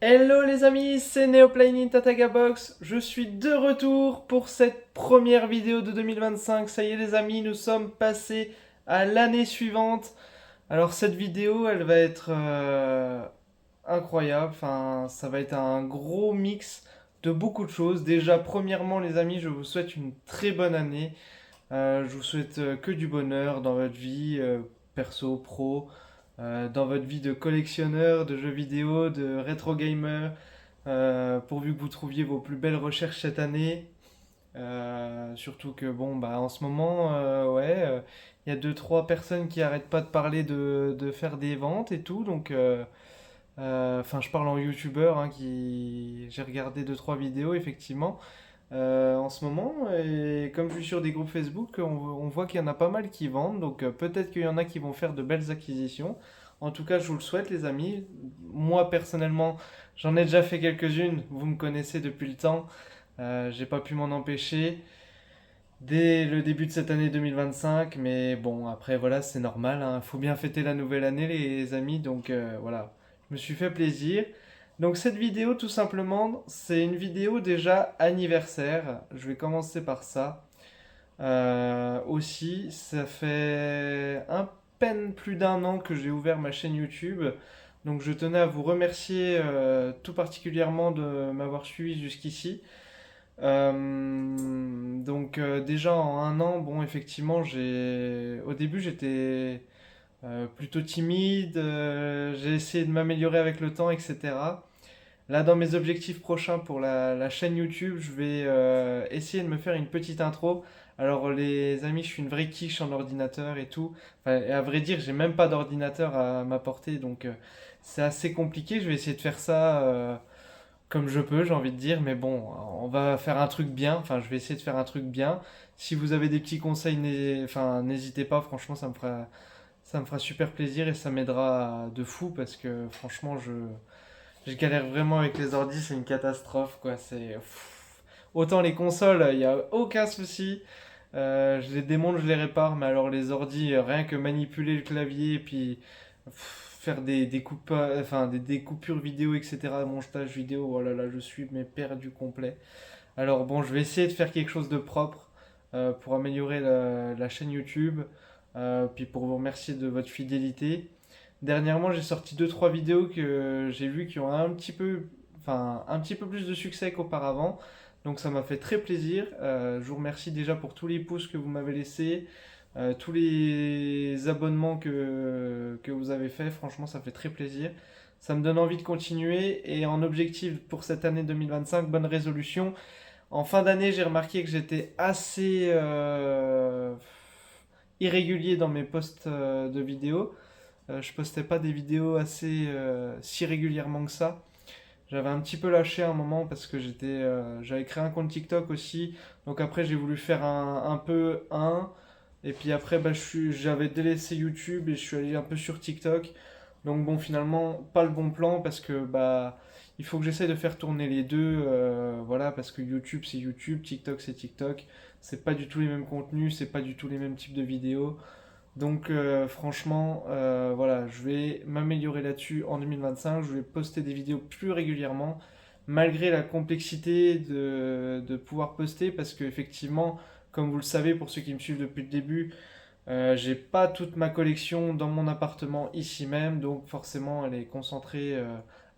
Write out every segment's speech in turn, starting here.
Hello les amis, c'est Neoplane Tatagabox. Je suis de retour pour cette première vidéo de 2025. Ça y est les amis, nous sommes passés à l'année suivante. Alors cette vidéo, elle va être incroyable. Enfin, ça va être un gros mix de beaucoup de choses. Déjà, premièrement les amis, je vous souhaite une très bonne année. Je vous souhaite que du bonheur dans votre vie, perso, pro, dans votre vie de collectionneur, de jeux vidéo, de rétro gamer, pourvu que vous trouviez vos plus belles recherches cette année. Surtout que bon, bah en ce moment, il y a deux trois personnes qui arrêtent pas de parler de faire des ventes et tout, donc enfin je parle en youtubeur, hein, qui j'ai regardé deux trois vidéos effectivement en ce moment. Et comme je suis sur des groupes Facebook, on voit qu'il y en a pas mal qui vendent. Donc peut-être qu'il y en a qui vont faire de belles acquisitions. En tout cas, je vous le souhaite, les amis. Moi, personnellement, j'en ai déjà fait quelques-unes. Vous me connaissez depuis le temps. J'ai pas pu m'en empêcher dès le début de cette année 2025. Mais bon, après, voilà, c'est normal, hein. Faut bien fêter la nouvelle année, les amis. Donc voilà, je me suis fait plaisir. Donc cette vidéo, tout simplement, c'est une vidéo déjà anniversaire. Je vais commencer par ça. Aussi, ça fait un peine plus d'un an que j'ai ouvert ma chaîne YouTube. Donc je tenais à vous remercier tout particulièrement de m'avoir suivi jusqu'ici. Déjà en un an, bon effectivement, au début j'étais plutôt timide, j'ai essayé de m'améliorer avec le temps, etc. Là, dans mes objectifs prochains pour la chaîne YouTube, je vais essayer de me faire une petite intro. Alors, les amis, je suis une vraie quiche en ordinateur et tout. Enfin, et à vrai dire, j'ai même pas d'ordinateur à m'apporter, donc c'est assez compliqué. Je vais essayer de faire ça comme je peux, j'ai envie de dire. Mais bon, on va faire un truc bien. Enfin, je vais essayer de faire un truc bien. Si vous avez des petits conseils, enfin, n'hésitez pas. Franchement, ça me fera super plaisir et ça m'aidera de fou parce que franchement, je galère vraiment avec les ordis, c'est une catastrophe quoi. Autant les consoles, il n'y a aucun souci. Je les démonte, je les répare, mais alors les ordis, rien que manipuler le clavier, puis faire des coupures vidéo, etc., montage vidéo, oh là là, je suis mais perdu complet. Alors bon, je vais essayer de faire quelque chose de propre pour améliorer la chaîne YouTube, puis pour vous remercier de votre fidélité. Dernièrement, j'ai sorti deux trois vidéos que j'ai vues qui ont un petit peu plus de succès qu'auparavant. Donc ça m'a fait très plaisir. Je vous remercie déjà pour tous les pouces que vous m'avez laissés, tous les abonnements que vous avez fait. Franchement, ça fait très plaisir. Ça me donne envie de continuer. Et en objectif pour cette année 2025, bonne résolution. En fin d'année, j'ai remarqué que j'étais assez irrégulier dans mes posts de vidéos. Je postais pas des vidéos assez si régulièrement que ça. J'avais un petit peu lâché un moment parce que j'avais créé un compte TikTok aussi. Donc après j'ai voulu faire un peu un. Et puis après bah, j'avais délaissé YouTube et je suis allé un peu sur TikTok. Donc bon finalement pas le bon plan parce que bah il faut que j'essaye de faire tourner les deux. Voilà parce que YouTube c'est YouTube, TikTok c'est TikTok. C'est pas du tout les mêmes contenus, c'est pas du tout les mêmes types de vidéos. Donc franchement, voilà, je vais m'améliorer là-dessus en 2025. Je vais poster des vidéos plus régulièrement, malgré la complexité de pouvoir poster, parce qu'effectivement, comme vous le savez, pour ceux qui me suivent depuis le début, j'ai pas toute ma collection dans mon appartement ici même, donc forcément, elle est concentrée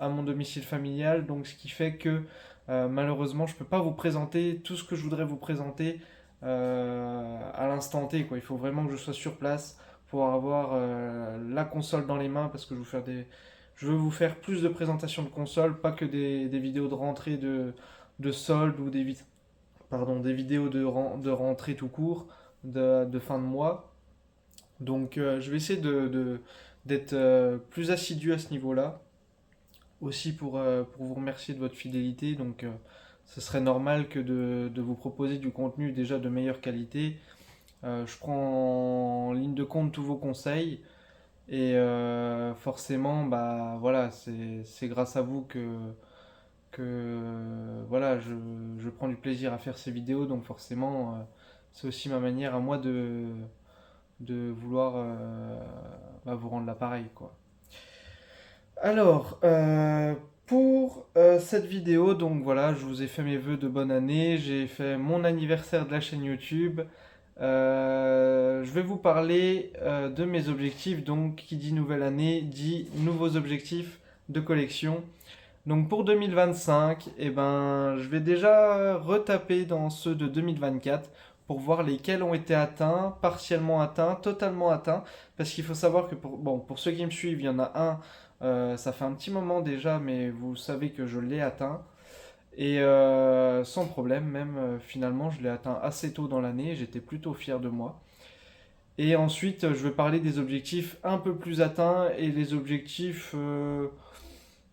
à mon domicile familial. Donc ce qui fait que malheureusement, je peux pas vous présenter tout ce que je voudrais vous présenter à l'instant T, quoi. Il faut vraiment que je sois sur place pour avoir la console dans les mains parce que je veux vous faire plus de présentations de console, pas que des vidéos de rentrée de solde ou des vidéos de rentrée tout court, de fin de mois. Donc je vais essayer d'être plus assidu à ce niveau-là. Aussi pour vous remercier de votre fidélité. Donc ce serait normal que de vous proposer du contenu déjà de meilleure qualité. Je prends en ligne de compte tous vos conseils et forcément, bah voilà, c'est grâce à vous que voilà, je prends du plaisir à faire ces vidéos. Donc forcément, c'est aussi ma manière à moi de vouloir bah, vous rendre l'appareil, quoi. Alors, pour pour cette vidéo, donc voilà, je vous ai fait mes vœux de bonne année, j'ai fait mon anniversaire de la chaîne YouTube. Je vais vous parler de mes objectifs, donc qui dit nouvelle année dit nouveaux objectifs de collection. Donc pour 2025, eh ben, je vais déjà retaper dans ceux de 2024 pour voir lesquels ont été atteints, partiellement atteints, totalement atteints. Parce qu'il faut savoir que pour ceux qui me suivent, il y en a un, ça fait un petit moment déjà, mais vous savez que je l'ai atteint. Et sans problème, même finalement, je l'ai atteint assez tôt dans l'année, j'étais plutôt fier de moi. Et ensuite, je vais parler des objectifs un peu plus atteints et les objectifs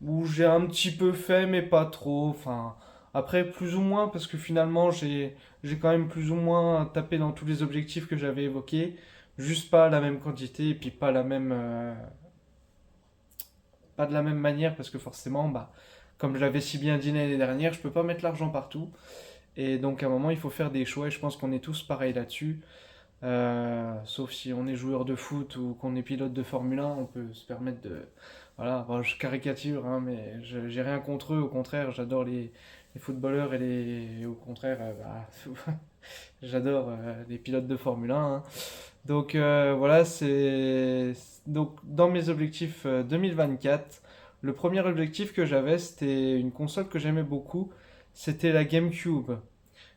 où j'ai un petit peu fait, mais pas trop. Enfin, après, plus ou moins, parce que finalement, j'ai quand même plus ou moins tapé dans tous les objectifs que j'avais évoqués. Juste pas la même quantité et puis pas pas de la même manière, parce que forcément, bah, comme je l'avais si bien dit l'année dernière, je peux pas mettre l'argent partout. Et donc, à un moment, il faut faire des choix et je pense qu'on est tous pareils là-dessus. Sauf si on est joueur de foot ou qu'on est pilote de Formule 1, on peut se permettre de. Voilà, bon, je caricature, hein, mais j'ai rien contre eux, au contraire, j'adore les footballeurs et au contraire, j'adore les pilotes de Formule 1. Hein. Donc voilà, c'est. Donc dans mes objectifs 2024, le premier objectif que j'avais, c'était une console que j'aimais beaucoup, c'était la GameCube.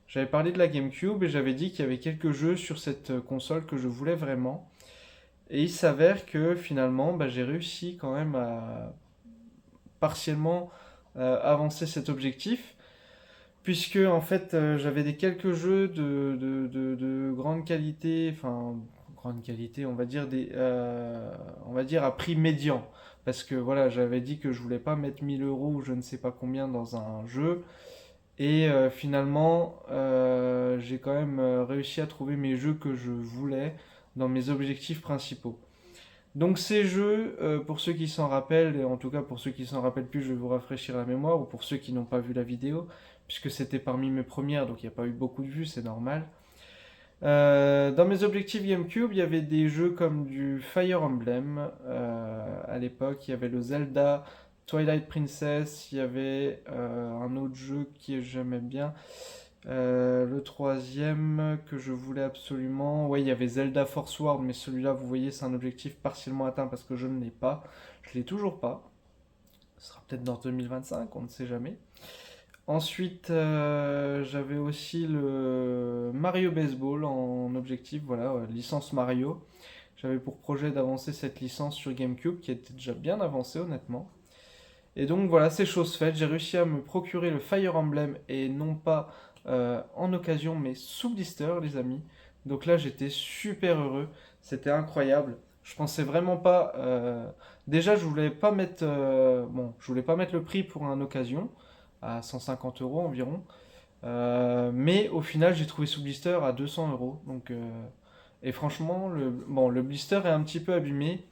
J'avais parlé de la GameCube et j'avais dit qu'il y avait quelques jeux sur cette console que je voulais vraiment. Et il s'avère que finalement, bah, j'ai réussi quand même à partiellement avancer cet objectif. Puisque en fait j'avais des quelques jeux de grande qualité, enfin grande qualité, on va dire à prix médian. Parce que voilà, j'avais dit que je voulais pas mettre 1000 € ou je ne sais pas combien dans un jeu. Et finalement, j'ai quand même réussi à trouver mes jeux que je voulais dans mes objectifs principaux. Donc ces jeux, pour ceux qui s'en rappellent, et en tout cas pour ceux qui s'en rappellent plus, je vais vous rafraîchir la mémoire, ou pour ceux qui n'ont pas vu la vidéo, puisque c'était parmi mes premières, donc il n'y a pas eu beaucoup de vues, c'est normal. Dans mes objectifs GameCube, il y avait des jeux comme du Fire Emblem, à l'époque, il y avait le Zelda, Twilight Princess, il y avait un autre jeu que j'aimais bien. Le troisième que je voulais absolument, ouais, il y avait Zelda Force World, mais celui-là, vous voyez, c'est un objectif partiellement atteint parce que je ne l'ai pas. Je l'ai toujours pas. Ce sera peut-être dans 2025, on ne sait jamais. Ensuite, j'avais aussi le Mario Baseball en objectif, voilà, licence Mario. J'avais pour projet d'avancer cette licence sur GameCube qui était déjà bien avancée honnêtement. Et donc voilà, c'est chose faite. J'ai réussi à me procurer le Fire Emblem et non pas en occasion, mais sous blister, les amis. Donc là, j'étais super heureux. C'était incroyable. Je pensais vraiment pas. Déjà, je voulais pas mettre. Bon, je voulais pas mettre le prix pour un occasion à 150 € environ. Mais au final, j'ai trouvé sous blister à 200 €. Donc, et franchement, le blister est un petit peu abîmé.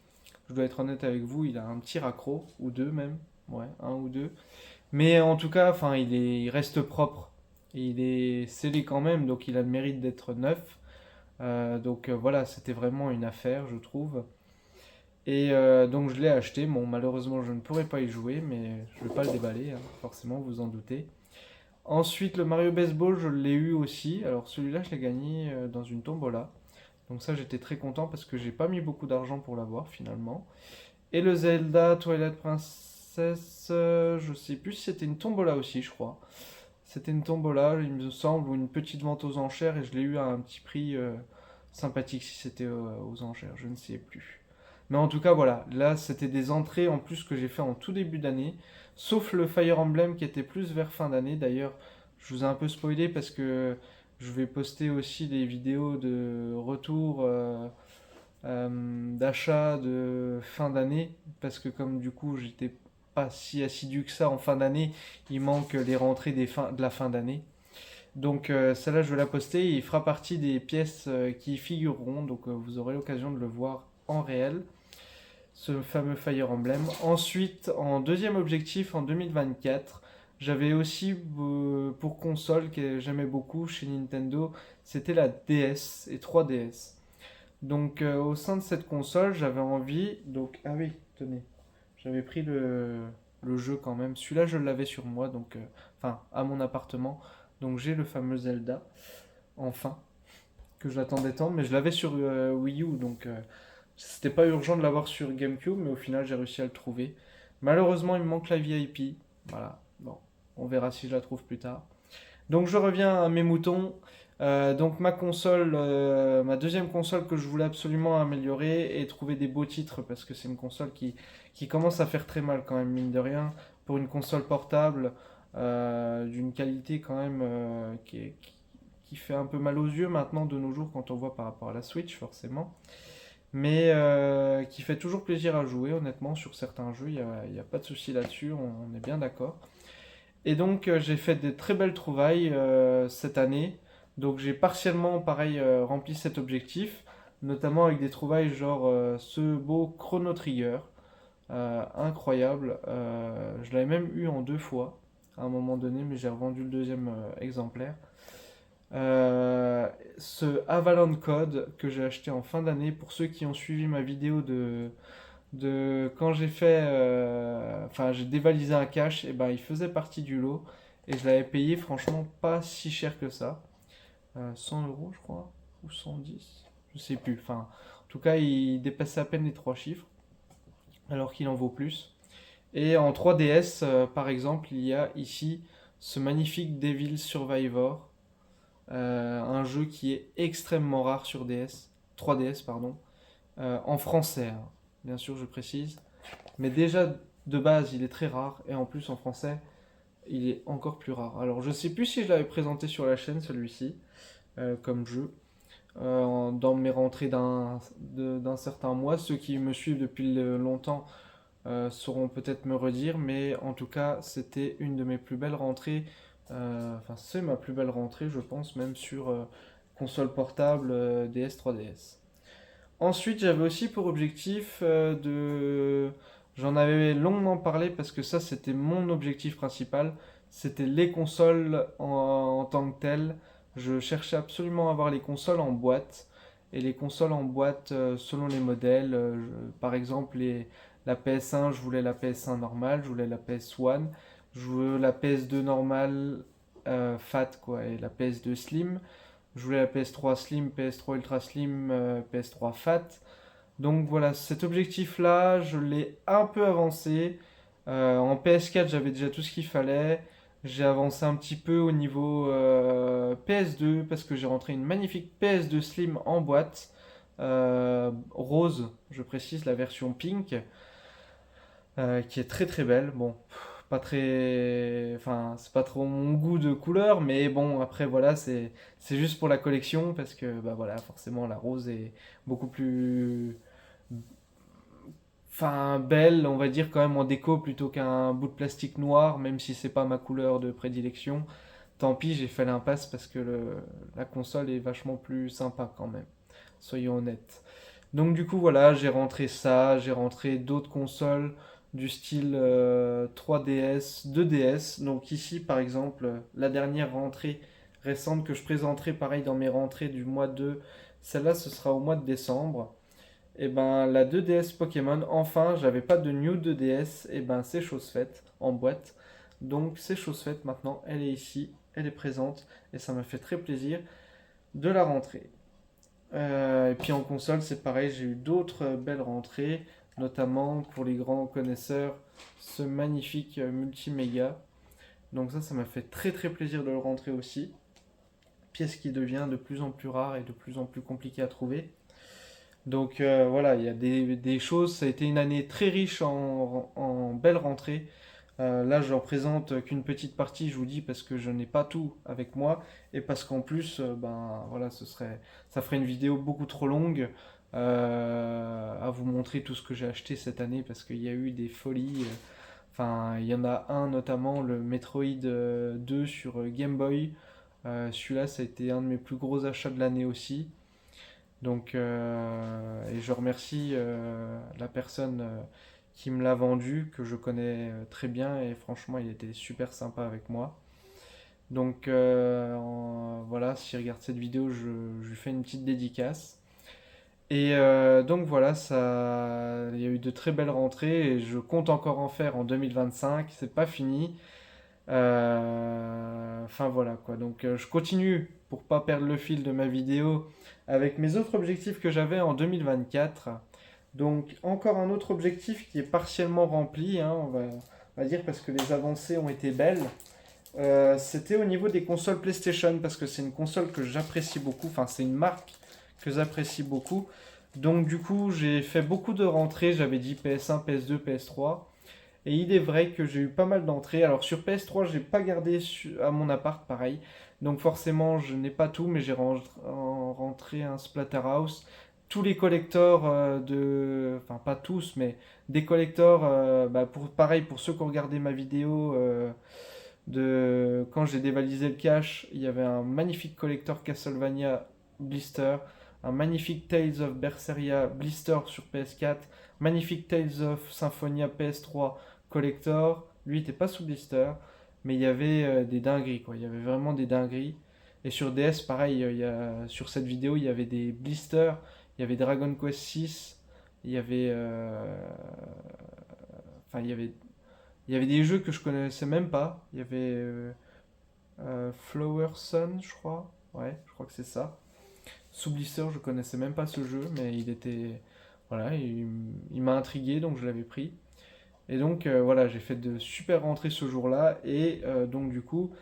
Je dois être honnête avec vous, il a un petit raccro, ou deux même. Ouais, un ou deux. Mais en tout cas, enfin, il reste propre. Et il est scellé quand même, donc il a le mérite d'être neuf. Donc voilà, c'était vraiment une affaire, je trouve. Et donc je l'ai acheté. Bon, malheureusement, je ne pourrai pas y jouer, mais je ne vais pas le déballer, hein, forcément, vous en doutez. Ensuite, le Mario Baseball, je l'ai eu aussi. Alors celui-là, je l'ai gagné dans une tombola. Donc ça, j'étais très content parce que j'ai pas mis beaucoup d'argent pour l'avoir finalement. Et le Zelda Twilight Princess, je sais plus si c'était une tombola aussi, je crois. C'était une tombola, il me semble, ou une petite vente aux enchères, et je l'ai eu à un petit prix sympathique si c'était aux enchères, je ne sais plus. Mais en tout cas, voilà, là c'était des entrées en plus que j'ai fait en tout début d'année, sauf le Fire Emblem qui était plus vers fin d'année. D'ailleurs, je vous ai un peu spoilé parce que je vais poster aussi des vidéos de retour d'achat de fin d'année, parce que comme du coup j'étais pas si assidu que ça en fin d'année, il manque les rentrées de la fin d'année. Donc celle-là je vais la poster, il fera partie des pièces qui y figureront, donc vous aurez l'occasion de le voir en réel, ce fameux Fire Emblem. Ensuite, en deuxième objectif, en 2024, j'avais aussi pour console que j'aimais beaucoup chez Nintendo, c'était la DS et 3DS. Donc au sein de cette console, j'avais envie. Donc ah oui, tenez, j'avais pris le. le jeu quand même. Celui-là, je l'avais sur moi, donc, enfin, à mon appartement. Donc j'ai le fameux Zelda, enfin, que j'attendais tant, mais je l'avais sur Wii U, donc c'était pas urgent de l'avoir sur GameCube, mais au final j'ai réussi à le trouver. Malheureusement, il me manque la VIP. Voilà, bon, on verra si je la trouve plus tard. Donc je reviens à mes moutons. Donc ma console, ma deuxième console que je voulais absolument améliorer et trouver des beaux titres parce que c'est une console qui commence à faire très mal quand même, mine de rien, pour une console portable d'une qualité quand même qui fait un peu mal aux yeux maintenant de nos jours quand on voit par rapport à la Switch forcément. Mais qui fait toujours plaisir à jouer honnêtement sur certains jeux, il y a pas de souci là-dessus, on est bien d'accord. Et donc j'ai fait des très belles trouvailles cette année. Donc j'ai partiellement pareil rempli cet objectif, notamment avec des trouvailles genre ce beau Chrono Trigger, incroyable. Je l'avais même eu en 2 fois à un moment donné, mais j'ai revendu le deuxième exemplaire. Euh, Ce Avalon Code que j'ai acheté en fin d'année, pour ceux qui ont suivi ma vidéo de quand j'ai fait, enfin j'ai dévalisé un cache, et ben il faisait partie du lot et je l'avais payé franchement pas si cher que ça, 100 euros je crois, ou 110, je sais plus, enfin en tout cas il dépassait à peine les 3 chiffres alors qu'il en vaut plus. Et en 3DS par exemple il y a ici ce magnifique Devil Survivor, un jeu qui est extrêmement rare sur DS, 3DS pardon, en français, hein, bien sûr je précise. Mais déjà, de base, il est très rare, et en plus en français, il est encore plus rare. Alors, je sais plus si je l'avais présenté sur la chaîne, celui-ci, comme jeu, dans mes rentrées d'un certain mois. Ceux qui me suivent depuis longtemps sauront peut-être me redire, mais en tout cas, c'était une de mes plus belles rentrées. Enfin, c'est ma plus belle rentrée, je pense, même sur console portable DS 3DS. Ensuite, j'avais aussi pour objectif de... J'en avais longuement parlé parce que ça, c'était mon objectif principal. C'était les consoles en tant que telles. Je cherchais absolument à avoir les consoles en boîte. Et les consoles en boîte selon les modèles. Par exemple, la PS1, je voulais la PS1 normale, je voulais la PS1, je voulais la PS2 normale fat quoi, et la PS2 slim. Je voulais la PS3 Slim, PS3 Ultra Slim, PS3 Fat. Donc voilà, cet objectif-là, je l'ai un peu avancé. En PS4, j'avais déjà tout ce qu'il fallait. J'ai avancé un petit peu au niveau PS2 parce que j'ai rentré une magnifique PS2 Slim en boîte. Rose, je précise, la version pink, qui est très très belle. Bon, pas très. Enfin, c'est pas trop mon goût de couleur, mais bon, après voilà, c'est juste pour la collection parce que bah voilà, forcément la rose est beaucoup plus. Enfin, belle, on va dire quand même en déco plutôt qu'un bout de plastique noir, même si c'est pas ma couleur de prédilection. Tant pis, j'ai fait l'impasse parce que la console est vachement plus sympa quand même, soyons honnêtes. Donc du coup voilà, j'ai rentré ça, j'ai rentré d'autres consoles du style 3DS, 2DS. Donc ici par exemple, la dernière rentrée récente que je présenterai pareil dans mes rentrées du mois de... Celle-là ce sera au mois de décembre. Et ben la 2DS Pokémon, enfin j'avais pas de New 2DS, et ben c'est chose faite en boîte. Donc c'est chose faite maintenant, elle est ici, elle est présente et ça m'a fait très plaisir de la rentrer. Et puis en console, c'est pareil, j'ai eu d'autres belles rentrées, notamment pour les grands connaisseurs, ce magnifique multiméga. Donc ça m'a fait très très plaisir de le rentrer aussi. Pièce qui devient de plus en plus rare et de plus en plus compliquée à trouver. Donc voilà, il y a des choses, ça a été une année très riche en belles rentrées. Là, je n'en présente qu'une petite partie, je vous dis, parce que je n'ai pas tout avec moi et parce qu'en plus, ben voilà, ça ferait une vidéo beaucoup trop longue à vous montrer tout ce que j'ai acheté cette année parce qu'il y a eu des folies. Enfin, il y en a un notamment, le Metroid 2 sur Game Boy. Celui-là, ça a été un de mes plus gros achats de l'année aussi. Donc, et je remercie la personne qui me l'a vendu, que je connais très bien, et franchement, il était super sympa avec moi. Donc, voilà, s'il regarde cette vidéo, je lui fais une petite dédicace. Et donc voilà, ça, il y a eu de très belles rentrées et je compte encore en faire en 2025. C'est pas fini. Enfin voilà quoi. Donc je continue pour pas perdre le fil de ma vidéo avec mes autres objectifs que j'avais en 2024. Donc encore un autre objectif qui est partiellement rempli, hein, on va dire parce que les avancées ont été belles. C'était au niveau des consoles PlayStation parce que c'est une console que j'apprécie beaucoup. Enfin c'est une marque que j'apprécie beaucoup. Donc du coup j'ai fait beaucoup de rentrées. J'avais dit PS1, PS2, PS3. Et il est vrai que j'ai eu pas mal d'entrées. Alors sur PS3, j'ai pas gardé à mon appart, pareil. Donc forcément, je n'ai pas tout, mais j'ai rentré un Splatterhouse. Tous les collectors de... Enfin, pas tous, mais des collectors... bah, pareil, pour ceux qui ont regardé ma vidéo de... Quand j'ai dévalisé le cache, il y avait un magnifique collector Castlevania Blister, un magnifique Tales of Berseria Blister sur PS4, magnifique Tales of Symphonia PS3 Collector. Lui, il était pas sous blister, mais il y avait des dingueries, quoi. Il y avait vraiment des dingueries. Et sur DS, pareil, sur cette vidéo, il y avait des blisters, il y avait Dragon Quest 6, il y avait, enfin, il y avait des jeux que je connaissais même pas. Il y avait Flower Sun, je crois. Ouais, je crois que c'est ça. Sous blister, je connaissais même pas ce jeu, mais il était, voilà, il m'a intrigué, donc je l'avais pris. Et donc voilà, j'ai fait de super rentrées ce jour-là. Et donc du coup,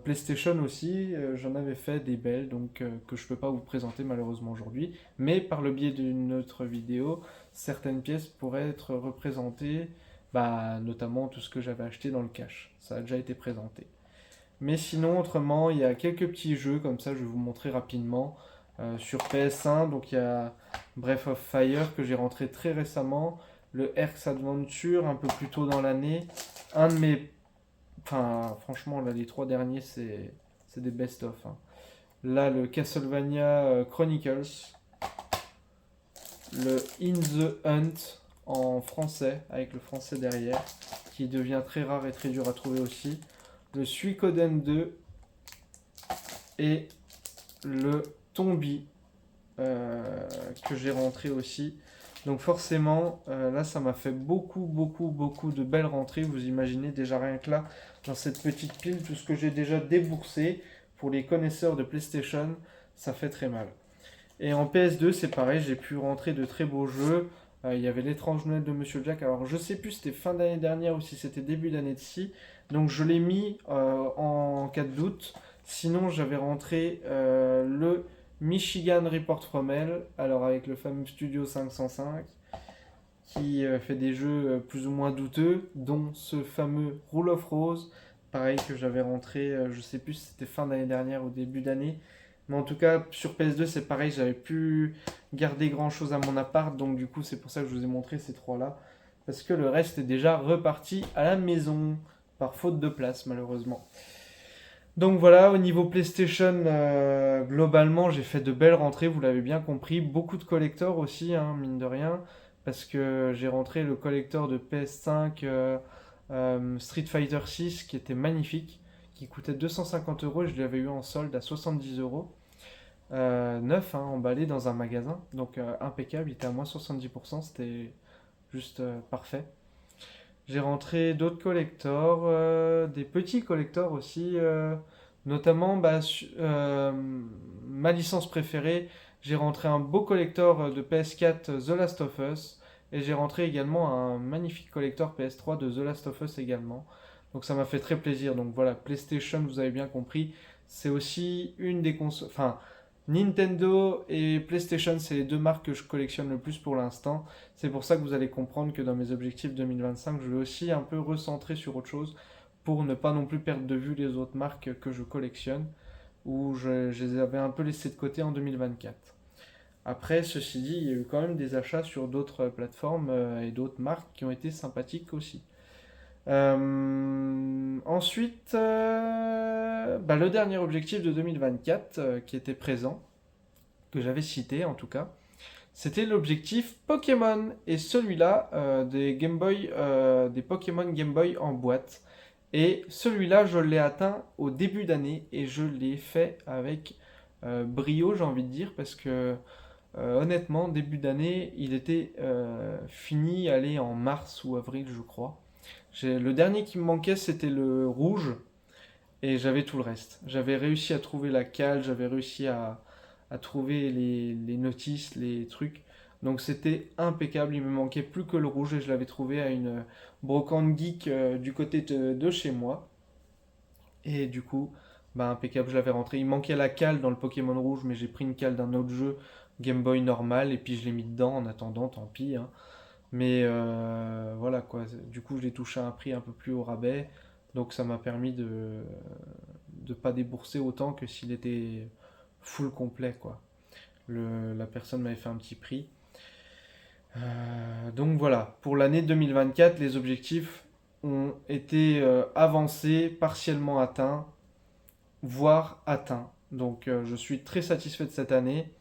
PlayStation aussi, j'en avais fait des belles, donc que je peux pas vous présenter malheureusement aujourd'hui. Mais par le biais d'une autre vidéo, certaines pièces pourraient être représentées, bah, notamment tout ce que j'avais acheté dans le cache. Ça a déjà été présenté. Mais sinon, autrement, il y a quelques petits jeux comme ça, je vais vous montrer rapidement. Sur PS1, donc il y a Breath of Fire que j'ai rentré très récemment, le Erx Adventure un peu plus tôt dans l'année. Un de mes. Enfin, franchement, là, les trois derniers, c'est des best-of, hein. Là, le Castlevania Chronicles, le In the Hunt en français, avec le français derrière, qui devient très rare et très dur à trouver aussi. Le Suikoden 2 et le Tombi que j'ai rentré aussi. Donc forcément, là, ça m'a fait beaucoup de belles rentrées. Vous imaginez déjà rien que là, dans cette petite pile, tout ce que j'ai déjà déboursé. Pour les connaisseurs de PlayStation, ça fait très mal. Et en PS2, c'est pareil, j'ai pu rentrer de très beaux jeux. Il y avait l'étrange Noël de Monsieur Jack. Alors, je sais plus si c'était fin d'année dernière ou si c'était début d'année de ci. Donc, je l'ai mis en cas de doute. Sinon, j'avais rentré le Michigan Report from Hell. Alors, avec le fameux Studio 505 qui fait des jeux plus ou moins douteux, dont ce fameux Rule of Rose. Pareil que j'avais rentré, je sais plus si c'était fin d'année dernière ou début d'année. Mais en tout cas, sur PS2, c'est pareil, j'avais pu garder grand chose à mon appart, donc du coup, c'est pour ça que je vous ai montré ces trois-là. Parce que le reste est déjà reparti à la maison, par faute de place, malheureusement. Donc voilà, au niveau PlayStation, globalement, j'ai fait de belles rentrées, vous l'avez bien compris. Beaucoup de collectors aussi, hein, mine de rien, parce que j'ai rentré le collector de PS5 Street Fighter 6 qui était magnifique, qui coûtait 250 euros et je l'avais eu en solde à 70 euros. Neuf, hein, emballé dans un magasin, donc impeccable, il était à moins 70%, c'était juste parfait. J'ai rentré d'autres collectors, des petits collectors aussi, notamment bah, ma licence préférée. J'ai rentré un beau collector de PS4 The Last of Us et j'ai rentré également un magnifique collector PS3 de The Last of Us également. Donc ça m'a fait très plaisir. Donc voilà, PlayStation, vous avez bien compris, c'est aussi une des consoles. Enfin, Nintendo et PlayStation, c'est les deux marques que je collectionne le plus pour l'instant. C'est pour ça que vous allez comprendre que dans mes objectifs 2025, je vais aussi un peu recentrer sur autre chose pour ne pas non plus perdre de vue les autres marques que je collectionne ou je les avais un peu laissées de côté en 2024. Après, ceci dit, il y a eu quand même des achats sur d'autres plateformes et d'autres marques qui ont été sympathiques aussi. Ensuite, bah, le dernier objectif de 2024 qui était présent, que j'avais cité en tout cas, c'était l'objectif Pokémon. Et celui-là, des Game Boy, des Pokémon Game Boy en boîte. Et celui-là, je l'ai atteint au début d'année et je l'ai fait avec brio, j'ai envie de dire, parce que honnêtement, début d'année, il était fini, allez, en mars ou avril, je crois. Le dernier qui me manquait, c'était le rouge, et j'avais tout le reste. J'avais réussi à trouver la cale, j'avais réussi à trouver les notices, les trucs. Donc c'était impeccable, il me manquait plus que le rouge, et je l'avais trouvé à une brocante geek du côté de chez moi. Et du coup, bah impeccable, je l'avais rentré. Il manquait la cale dans le Pokémon rouge, mais j'ai pris une cale d'un autre jeu, Game Boy normal, et puis je l'ai mis dedans en attendant, tant pis, hein. Mais voilà quoi, du coup je l'ai touché à un prix un peu plus au rabais, donc ça m'a permis de pas débourser autant que s'il était full complet quoi. La personne m'avait fait un petit prix. Donc voilà, pour l'année 2024, les objectifs ont été avancés, partiellement atteints, voire atteints. Donc je suis très satisfait de cette année.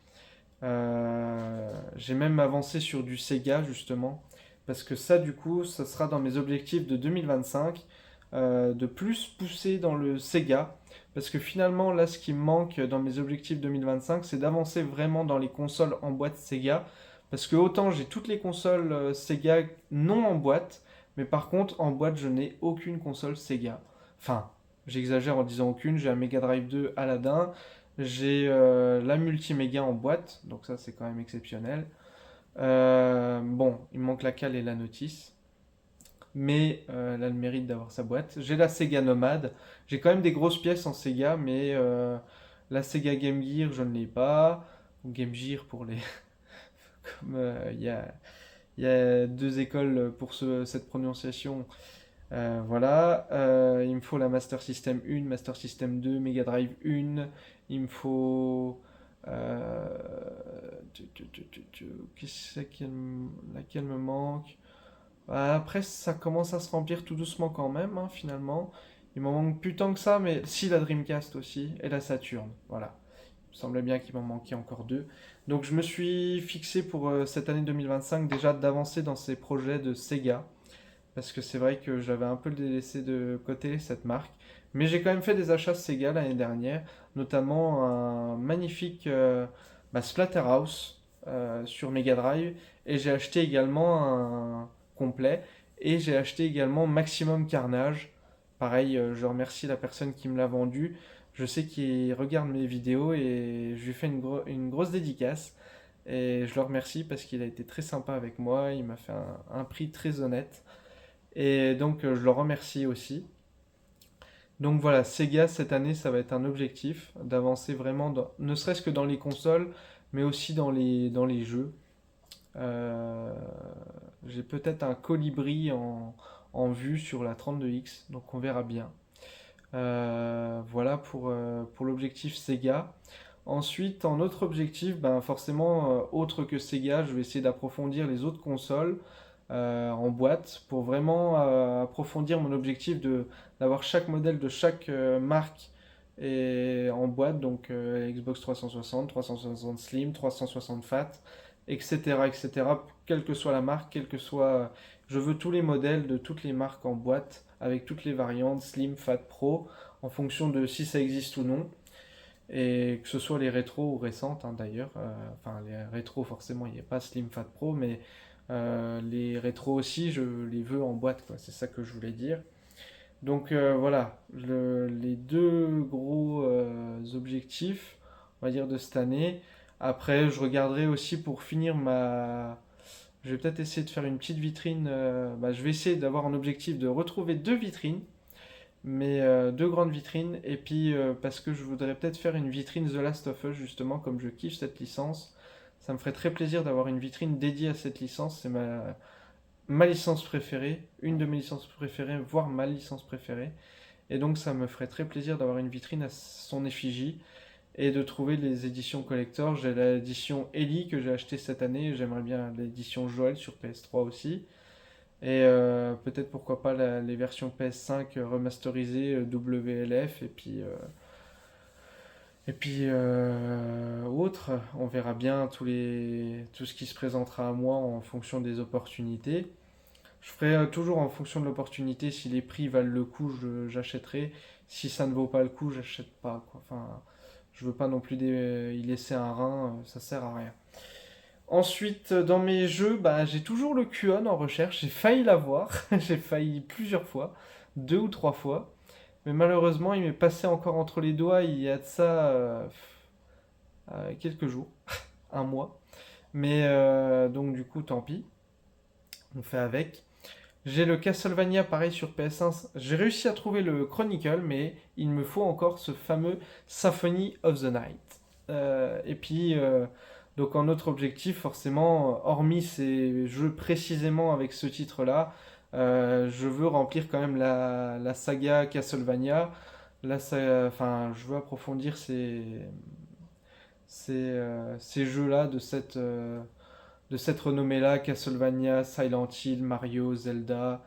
J'ai même avancé sur du Sega justement, parce que ça du coup, ça sera dans mes objectifs de 2025, de plus pousser dans le Sega, parce que finalement là ce qui me manque dans mes objectifs 2025, c'est d'avancer vraiment dans les consoles en boîte Sega, parce que autant j'ai toutes les consoles Sega non en boîte, mais par contre en boîte je n'ai aucune console Sega. Enfin, j'exagère en disant aucune, j'ai un Mega Drive 2 Aladdin, j'ai la multiméga en boîte, donc ça c'est quand même exceptionnel. Bon, il me manque la cale et la notice, mais elle a le mérite d'avoir sa boîte. J'ai la Sega Nomad, j'ai quand même des grosses pièces en Sega, mais la Sega Game Gear je ne l'ai pas, ou Game Gear pour les... Comme il y a deux écoles pour cette prononciation. Voilà, il me faut la Master System 1, Master System 2, Mega Drive 1, il me faut... euh, laquelle me manque? Après, ça commence à se remplir tout doucement quand même, hein, finalement. Il m'en manque plus tant que ça, mais si la Dreamcast aussi, et la Saturn, voilà. Il me semblait bien qu'il m'en manquait encore deux. Donc je me suis fixé pour cette année 2025 déjà d'avancer dans ces projets de Sega, parce que c'est vrai que j'avais un peu laissé de côté cette marque. Mais j'ai quand même fait des achats Sega l'année dernière, notamment un magnifique Splatterhouse sur Mega Drive, et j'ai acheté également un complet, et j'ai acheté également Maximum Carnage. Pareil, je remercie la personne qui me l'a vendu. Je sais qu'il regarde mes vidéos et je lui fais une grosse dédicace. Et je le remercie parce qu'il a été très sympa avec moi, il m'a fait un prix très honnête. Et donc je le remercie aussi. Donc voilà, Sega cette année, ça va être un objectif d'avancer vraiment, ne serait-ce que dans les consoles, mais aussi dans les jeux. Euh, j'ai peut-être un colibri en vue sur la 32X, donc on verra bien. Voilà pour l'objectif Sega. Ensuite, en autre objectif, ben forcément, autre que Sega, je vais essayer d'approfondir les autres consoles en boîte pour vraiment approfondir mon objectif d'avoir chaque modèle de chaque marque et en boîte, donc Xbox 360, 360 Slim, 360 Fat, etc., etc., quelle que soit la marque, quelle que soit... Je veux tous les modèles de toutes les marques en boîte, avec toutes les variantes, Slim, Fat, Pro, en fonction de si ça existe ou non. Et que ce soit les rétros ou récentes, hein, d'ailleurs. Enfin, les rétros, forcément, il n'y a pas Slim Fat Pro, mais les rétros aussi, je les veux en boîte, quoi. C'est ça que je voulais dire. Donc voilà, les deux gros objectifs, on va dire, de cette année. Après, je regarderai aussi pour finir ma... Je vais peut-être essayer de faire une petite vitrine. Je vais essayer d'avoir un objectif de retrouver deux vitrines, mais deux grandes vitrines. Et puis parce que je voudrais peut-être faire une vitrine The Last of Us, justement, comme je kiffe cette licence. Ça me ferait très plaisir d'avoir une vitrine dédiée à cette licence. C'est ma licence préférée, une de mes licences préférées, voire ma licence préférée. Et donc ça me ferait très plaisir d'avoir une vitrine à son effigie et de trouver les éditions collector. J'ai l'édition Ellie que j'ai achetée cette année, j'aimerais bien l'édition Joël sur PS3 aussi. Et peut-être pourquoi pas les versions PS5 remasterisées WLF et puis autres. On verra bien tout ce qui se présentera à moi en fonction des opportunités. Je ferai toujours en fonction de l'opportunité. Si les prix valent le coup, j'achèterai. Si ça ne vaut pas le coup, j'achète pas, quoi. Enfin, je veux pas non plus y laisser un rein, ça sert à rien. Ensuite, dans mes jeux, bah, j'ai toujours le QAnon en recherche. J'ai failli l'avoir. J'ai failli plusieurs fois. 2 ou 3 fois. Mais malheureusement, il m'est passé encore entre les doigts il y a de ça quelques jours. Un mois. Mais donc du coup, tant pis. On fait avec. J'ai le Castlevania pareil sur PS1. J'ai réussi à trouver le Chronicle, mais il me faut encore ce fameux Symphony of the Night. Et puis, donc en autre objectif, forcément, hormis ces jeux précisément avec ce titre-là, je veux remplir quand même la saga Castlevania. Enfin, je veux approfondir ces jeux-là de cette renommée-là, Castlevania, Silent Hill, Mario, Zelda,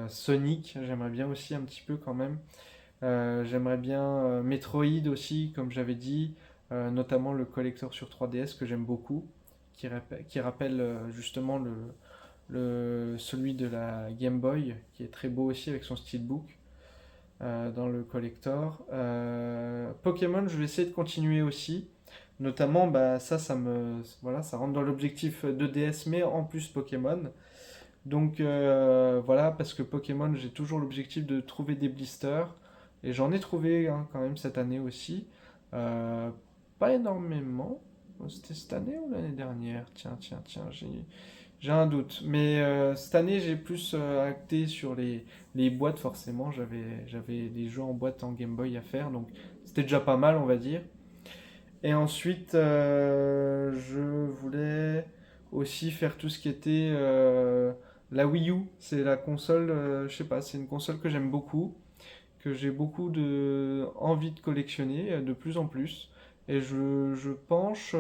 Sonic, j'aimerais bien aussi un petit peu quand même. J'aimerais bien Metroid aussi, comme j'avais dit, notamment le collector sur 3DS que j'aime beaucoup, qui rappelle justement celui de la Game Boy, qui est très beau aussi avec son steelbook dans le collector. Pokémon, je vais essayer de continuer aussi. Notamment, bah, voilà, ça rentre dans l'objectif de DS, mais en plus Pokémon. Donc voilà, parce que Pokémon, j'ai toujours l'objectif de trouver des blisters. Et j'en ai trouvé hein, quand même cette année aussi. Euh, Pas énormément. C'était cette année ou l'année dernière? Tiens, j'ai un doute. Mais cette année, j'ai plus acté sur les boîtes, forcément. J'avais des jeux en boîte en Game Boy à faire, donc c'était déjà pas mal, on va dire. Et ensuite, je voulais aussi faire tout ce qui était la Wii U. C'est la console, je sais pas, c'est une console que j'aime beaucoup, que j'ai beaucoup envie de collectionner de plus en plus. Et je penche,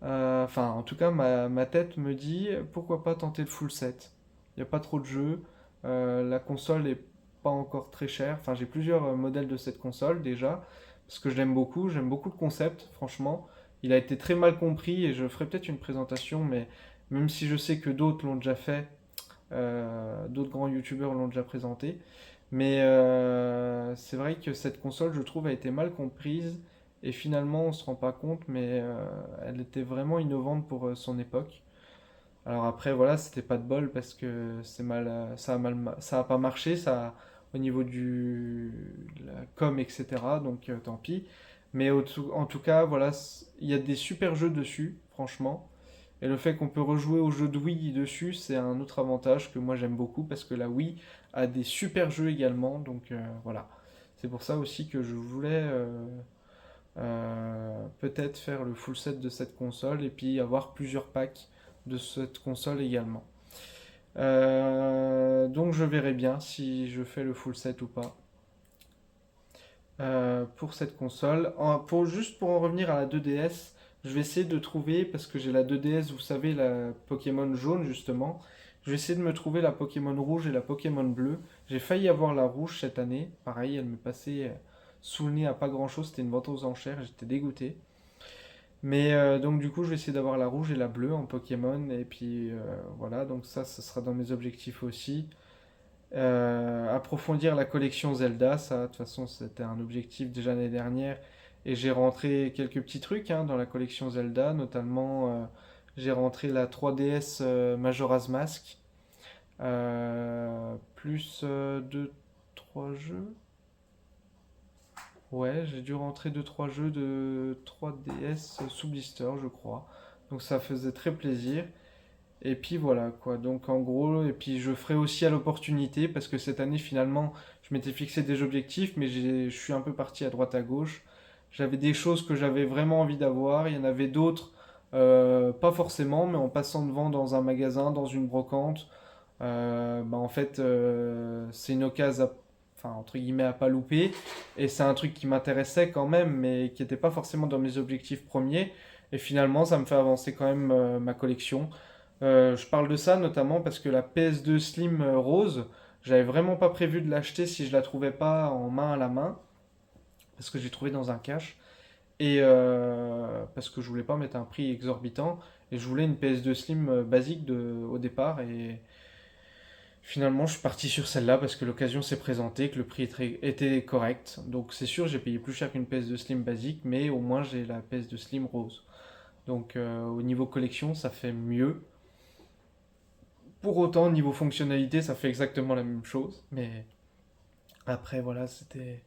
enfin en tout cas ma tête me dit pourquoi pas tenter le full set. Il n'y a pas trop de jeux, la console est pas encore très chère. Enfin j'ai plusieurs modèles de cette console déjà, parce que j'aime beaucoup le concept franchement. Il a été très mal compris et je ferai peut-être une présentation, mais même si je sais que d'autres l'ont déjà fait, d'autres grands youtubeurs l'ont déjà présenté. Mais c'est vrai que cette console, je trouve, a été mal comprise. Et finalement, on se rend pas compte, mais elle était vraiment innovante pour son époque. Alors après, voilà, c'était pas de bol parce que ça a pas marché, au niveau de la com, etc. Donc tant pis. Mais en tout cas, voilà, il y a des super jeux dessus, franchement. Et le fait qu'on peut rejouer aux jeux de Wii dessus, c'est un autre avantage que moi j'aime beaucoup parce que la Wii a des super jeux également. Donc voilà. C'est pour ça aussi que je voulais peut-être faire le full set de cette console et puis avoir plusieurs packs de cette console également. Donc je verrai bien si je fais le full set ou pas pour cette console. Juste pour en revenir à la 2DS, je vais essayer de trouver, parce que j'ai la 2DS, vous savez, la Pokémon jaune justement. Je vais essayer de me trouver la Pokémon rouge et la Pokémon bleue. J'ai failli avoir la rouge cette année. Pareil, elle m'est passée sous le nez à pas grand chose. C'était une vente aux enchères, j'étais dégoûté. Mais donc du coup, je vais essayer d'avoir la rouge et la bleue en Pokémon. Et puis voilà, donc ça sera dans mes objectifs aussi. Approfondir la collection Zelda, ça, de toute façon, c'était un objectif déjà l'année dernière. Et j'ai rentré quelques petits trucs hein, dans la collection Zelda, notamment j'ai rentré la 3DS Majora's Mask, plus 2-3 jeux. Ouais, j'ai dû rentrer 2-3 jeux de 3DS sous blister, je crois. Donc ça faisait très plaisir. Et puis voilà quoi, donc en gros, et puis je ferai aussi à l'opportunité parce que cette année finalement je m'étais fixé des objectifs mais je suis un peu parti à droite à gauche. J'avais des choses que j'avais vraiment envie d'avoir, il y en avait d'autres, pas forcément, mais en passant devant dans un magasin, dans une brocante, bah en fait c'est une occasion, enfin entre guillemets à pas louper et c'est un truc qui m'intéressait quand même mais qui n'était pas forcément dans mes objectifs premiers et finalement ça me fait avancer quand même ma collection. Je parle de ça notamment parce que la PS2 Slim rose, j'avais vraiment pas prévu de l'acheter si je la trouvais pas en main à la main, parce que j'ai trouvé dans un cache, et parce que je voulais pas mettre un prix exorbitant, et je voulais une PS2 Slim basique au départ, et finalement je suis parti sur celle-là parce que l'occasion s'est présentée, que le prix était correct, donc c'est sûr j'ai payé plus cher qu'une PS2 Slim basique, mais au moins j'ai la PS2 Slim rose. Donc au niveau collection, ça fait mieux. Pour autant, au niveau fonctionnalité, ça fait exactement la même chose. Mais après, voilà, c'était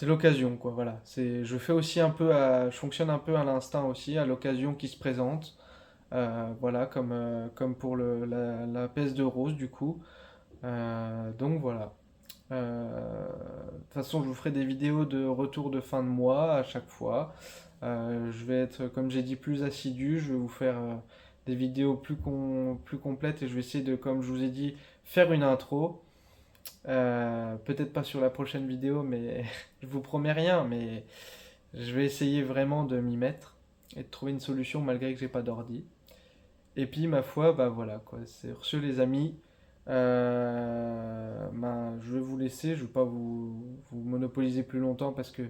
l'occasion, quoi. Voilà. Je fais aussi un peu je fonctionne un peu à l'instinct aussi, à l'occasion qui se présente. Voilà, comme pour la peste de rose, du coup. Donc voilà. De toute façon, je vous ferai des vidéos de retour de fin de mois à chaque fois. Je vais être, comme j'ai dit, plus assidu. Je vais vous faire des vidéos plus complètes et je vais essayer de, comme je vous ai dit, faire une intro. Peut-être pas sur la prochaine vidéo, mais je vous promets rien, mais je vais essayer vraiment de m'y mettre et de trouver une solution malgré que j'ai pas d'ordi. Et puis, ma foi, bah voilà quoi. C'est sur ce, les amis. Ben, je vais vous laisser. Je vais pas vous monopoliser plus longtemps parce que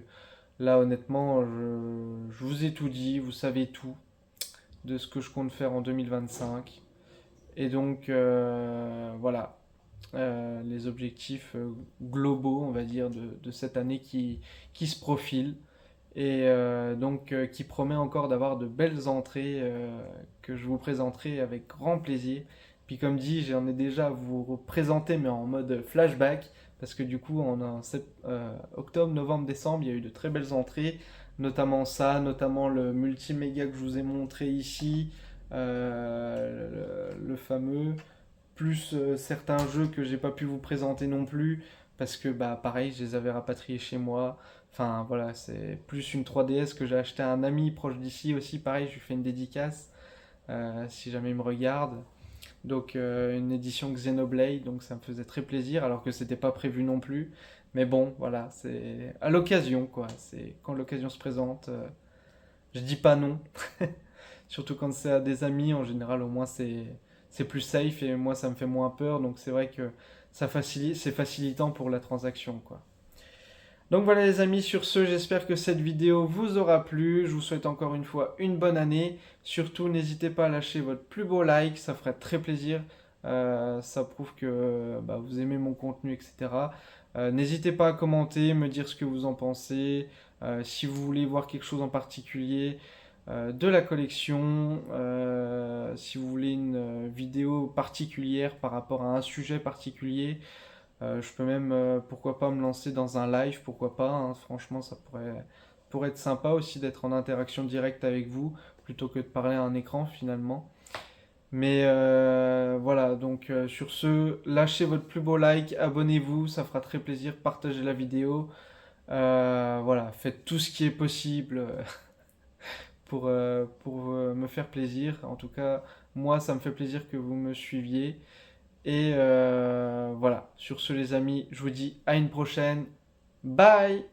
là, honnêtement, je vous ai tout dit. Vous savez tout de ce que je compte faire en 2025. Et donc, voilà. Les objectifs globaux, on va dire, de cette année qui se profile et donc qui promet encore d'avoir de belles entrées que je vous présenterai avec grand plaisir. Puis comme dit, j'en ai déjà à vous présenter mais en mode flashback parce que du coup en octobre, novembre, décembre, il y a eu de très belles entrées, notamment ça, notamment le multiméga que je vous ai montré ici, le fameux, plus certains jeux que j'ai pas pu vous présenter non plus parce que bah pareil, je les avais rapatriés chez moi. Enfin voilà, c'est plus une 3DS que j'ai acheté à un ami proche d'ici aussi. Pareil, je lui fais une dédicace si jamais il me regarde. Donc une édition Xenoblade, donc ça me faisait très plaisir alors que c'était pas prévu non plus. Mais bon, voilà, c'est à l'occasion quoi. C'est quand l'occasion se présente, je dis pas non. Surtout quand c'est à des amis, en général au moins c'est plus safe et moi ça me fait moins peur. Donc c'est vrai que c'est facilitant pour la transaction quoi. Donc voilà les amis, sur ce, j'espère que cette vidéo vous aura plu. Je vous souhaite encore une fois une bonne année. Surtout, n'hésitez pas à lâcher votre plus beau like, ça ferait très plaisir. Ça prouve que bah, vous aimez mon contenu, etc. N'hésitez pas à commenter, me dire ce que vous en pensez. Si vous voulez voir quelque chose en particulier de la collection, si vous voulez une vidéo particulière par rapport à un sujet particulier. Je peux même, pourquoi pas, me lancer dans un live, pourquoi pas, hein. Franchement, ça pourrait être sympa aussi d'être en interaction directe avec vous, plutôt que de parler à un écran finalement. Mais voilà, donc sur ce, lâchez votre plus beau like, abonnez-vous, ça fera très plaisir, partagez la vidéo. Voilà, faites tout ce qui est possible pour me faire plaisir. En tout cas, moi, ça me fait plaisir que vous me suiviez. Et voilà, sur ce les amis, je vous dis à une prochaine. Bye!